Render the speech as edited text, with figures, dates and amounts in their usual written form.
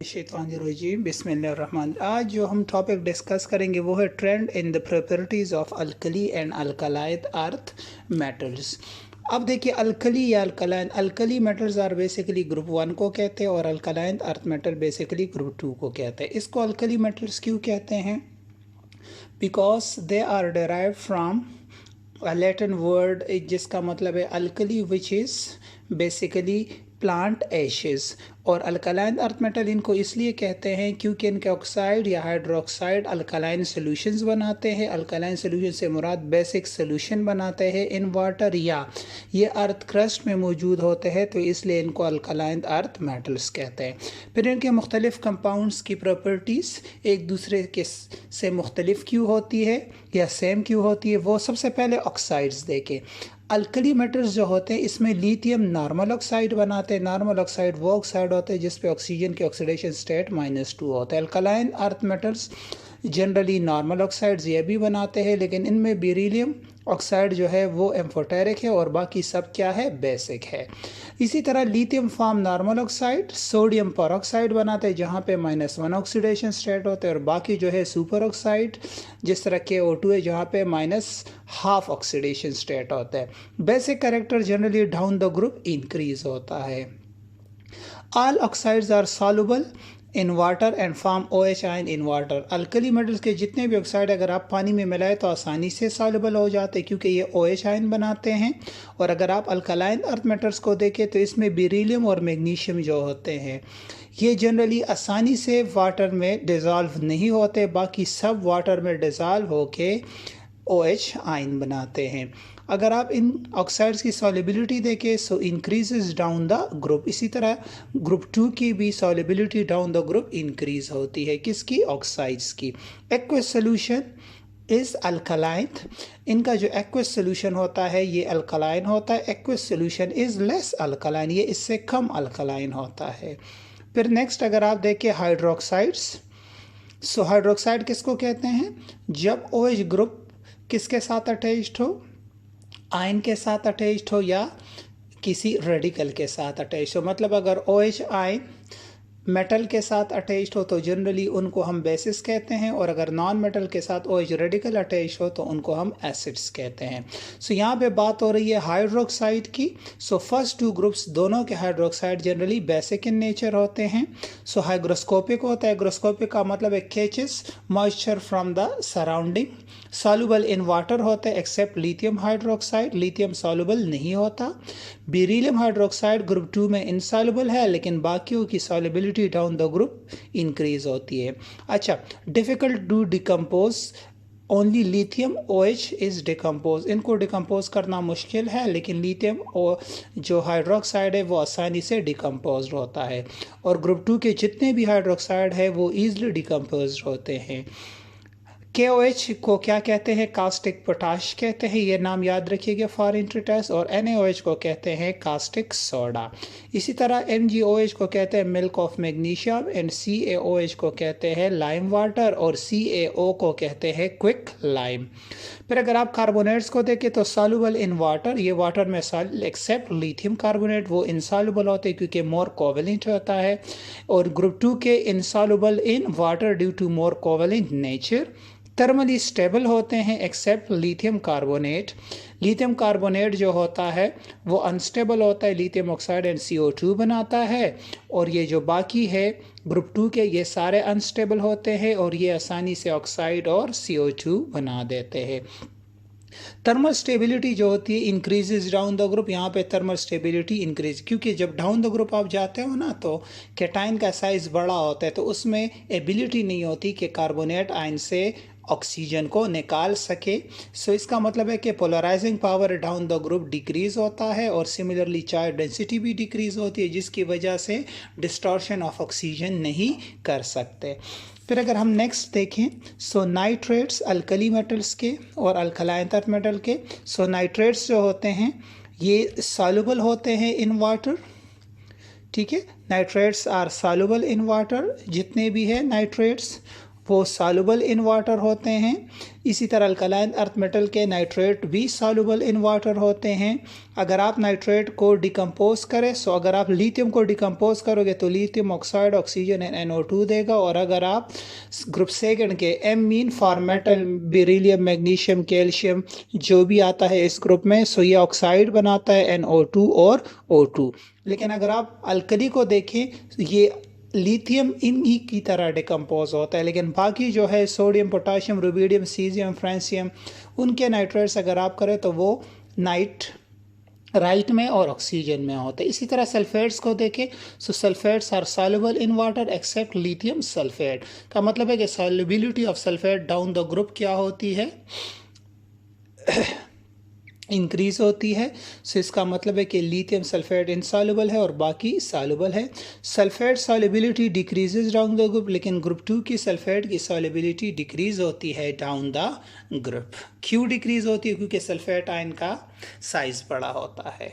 शैतानिर्रजीम बिस्मिल्लाहिर्रहमान। आज जो हम टॉपिक डिस्कस करेंगे वो है trend in the properties of alkali and alkaline earth metals. अब देखिए, अल्कली या alkali metals are basically group 1 को कहते हैं और alkaline earth metal basically group 2 को कहते हैं। इसको अल्कली मेटल्स क्यों कहते हैं? Because they are derive from Latin word जिसका मतलब है alkali, which is basically plant ashes. और अल्कलाइन अर्थ मेटल इनको इसलिए कहते हैं क्योंकि इनके ऑक्साइड या हाइड्रोक्साइड अल्कलाइन सॉल्यूशंस बनाते हैं। अल्कलाइन सॉल्यूशन से मुराद बेसिक सॉल्यूशन बनाते हैं इन वाटर, या ये अर्थ क्रस्ट में मौजूद होते हैं, तो इसलिए इनको अल्कलाइन अर्थ मेटल्स कहते हैं। फिर इनके मुख्तलिफ कंपाउंड्स की प्रॉपर्टीज़ एक दूसरे के से मुख्तलिफ क्यों होती है या सेम क्यों होती है, वो सबसे पहले ऑक्साइड्स देखें। अल्कली मेटल्स जो होते हैं इसमें लिथियम नॉर्मल ऑक्साइड बनाते हैं। नॉर्मल ऑक्साइड वो ऑक्साइड होते हैं जिस पे ऑक्सीजन के ऑक्सीडेशन स्टेट -2 होता है। Alkaline earth metals generally normal oxides ये भी बनाते हैं, लेकिन इनमें बेरिलियम ऑक्साइड जो है वो एम्फोटेरिक है और बाकी सब क्या है, बेसिक है। इसी तरह lithium form normal oxide sodium peroxide बनाते हैं जहाँ पे -1 ऑक्सीडेशन स्टेट होते हैं, और बाकी जो है सुपर ऑक्साइड जिस तरह के O2 है जहाँ पे -1/2 ऑक्सीडेशन स्टेट होता है। Basic character generally down the group increase होता है। All oxides are soluble in water and form OH ion in water. Alkali metals के जितने भी ऑक्साइड अगर आप पानी में मिलाएं तो आसानी से सॉल्युबल हो जाते हैं क्योंकि ये OH आयन बनाते हैं। और अगर आप अल्कलाइन अर्थ मेटल्स को देखें तो इसमें बेरिलियम और मैग्नीशियम जो होते हैं ये जनरली आसानी से वाटर में डिज़ोल्व नहीं होते, बाकी सब वाटर में डिज़ोल्व होके OH आयन बनाते हैं। अगर आप इन ऑक्साइड्स की सॉल्युबिलिटी देखें सो इंक्रीजेस डाउन द ग्रुप। इसी तरह ग्रुप 2 की भी solubility down the group increase होती है। किसकी? ऑक्साइड्स की। Aqueous solution is alkaline. इनका जो एक्वस सोल्यूशन होता है ये अल्कलाइन होता है। Aqueous solution is less alkaline, ये इससे कम अल्कलाइन होता है। फिर नेक्स्ट अगर आप देखें हाइड्रोक्साइड्स, सो हाइड्रोक्साइड किसको कहते हैं? जब OH ग्रुप किसके साथ अटैच्ड हो, आयन के साथ अटैच्ड हो या किसी रेडिकल के साथ अटैच्ड हो। मतलब अगर OH आयन मेटल के साथ अटैच्ड हो तो जनरली उनको हम बेसिस कहते हैं, और अगर नॉन मेटल के साथ OH रेडिकल अटैच्ड हो तो उनको हम एसिड्स कहते हैं। सो यहाँ पे बात हो रही है हाइड्रोक्साइड की। सो फर्स्ट 2 ग्रुप्स दोनों के hydroxide generally basic in nature होते हैं। सो हाइग्रोस्कोपिक होता है। हाइग्रोस्कोपिक का मतलब है catches moisture from the surrounding. Soluble in water होता है except lithium hydroxide, lithium soluble नहीं होता। बेरिलियम हाइड्रोक्साइड ग्रुप 2 में इनसॉल्युबल है, लेकिन बाकियों की solubility down the group increase होती है। अच्छा, difficult to decompose, only lithium OH is decompose. इनको डिकम्पोज करना मुश्किल है, लेकिन लिथियम जो हाइड्रोक्साइड है वो आसानी से डिकम्पोज होता है। और ग्रुप 2 के जितने भी हाइड्रोक्साइड है वो ईजिली डिकम्पोज होते हैं। KOH को क्या कहते हैं? कास्टिक पोटाश कहते हैं, ये नाम याद रखिएगा फॉर इंटरटेस्ट। और NaOH को कहते हैं कास्टिक सोडा। इसी तरह MgOH को कहते हैं milk of magnesium, and CaOH को कहते हैं लाइम वाटर, और CaO को कहते हैं क्विक लाइम। फिर अगर आप कार्बोनेट्स को देखें तो सॉल्युबल इन वाटर, ये वाटर में एक्सेप्ट लिथियम कार्बोनेट वो इनसॉल्युबल होते हैं क्योंकि मोर कोवेलेंट होता है। और ग्रुप 2 के insoluble in water due to more covalent nature. Thermally stable होते हैं except lithium carbonate. Lithium carbonate जो होता है वो अनस्टेबल होता है, लिथियम ऑक्साइड एंड CO2 बनाता है। और ये जो बाकी है ग्रुप 2 के ये सारे अनस्टेबल होते हैं और ये आसानी से ऑक्साइड और CO2 बना देते हैं। थर्मल स्टेबिलिटी जो होती है इंक्रीजेज डाउन द ग्रुप। यहाँ पे थर्मल स्टेबिलिटी इंक्रीज, क्योंकि जब डाउन द ग्रुप आप जाते हो ना तो कैटायन का साइज बड़ा होता है, तो उसमें एबिलिटी नहीं होती कि कार्बोनेट आयन से ऑक्सीजन को निकाल सके। सो इसका मतलब है कि polarising power down the group decrease होता है, और सिमिलरली चार्ज डेंसिटी भी डिक्रीज होती है, जिसकी वजह से डिस्टॉर्शन ऑफ ऑक्सीजन नहीं कर सकते। फिर अगर हम नेक्स्ट देखें सो नाइट्रेट्स अल्कली मेटल्स के और अल्कलाइन अर्थ मेटल के। सो नाइट्रेट्स जो होते हैं ये सॉल्युबल होते हैं इन वाटर, ठीक है। Nitrates are soluble in water, जितने भी है नाइट्रेट्स। वो सॉल्युबल इन वाटर होते हैं। इसी तरह अल्कलाइन अर्थ मेटल के नाइट्रेट भी सॉल्युबल इन वाटर होते हैं। अगर आप नाइट्रेट को डिकम्पोज करें, सो अगर आप लिथियम को डिकम्पोज करोगे तो lithium oxide oxygen and NO2 देगा। और अगर आप ग्रुप सेकंड के M mean for metal, beryllium, magnesium, calcium जो भी आता है इस ग्रुप में, सो ये ऑक्साइड बनाता है NO2 और O2। लेकिन अगर आप अल्कली को देखें, ये लिथियम इन्हीं की तरह डिकम्पोज होता है। लेकिन बाकी जो है sodium, potassium, rubidium, caesium, francium, उनके नाइट्रेट्स अगर आप करें तो वो राइट में और ऑक्सीजन में होते हैं। इसी तरह सल्फेट्स को देखें, so sulphates are soluble in water except lithium sulphate. का मतलब है कि solubility of sulphate down the group क्या होती है, इंक्रीज होती है। सो इसका मतलब है कि लिथियम सल्फेट इनसॉल्युबल है और बाकी सॉल्युबल है। Sulphate solubility decreases down the group, लेकिन ग्रुप 2 की सल्फेट की सॉल्युबिलिटी डिक्रीज होती है डाउन द ग्रुप। क्यों डिक्रीज होती है? क्योंकि सल्फेट आयन का साइज बड़ा होता है।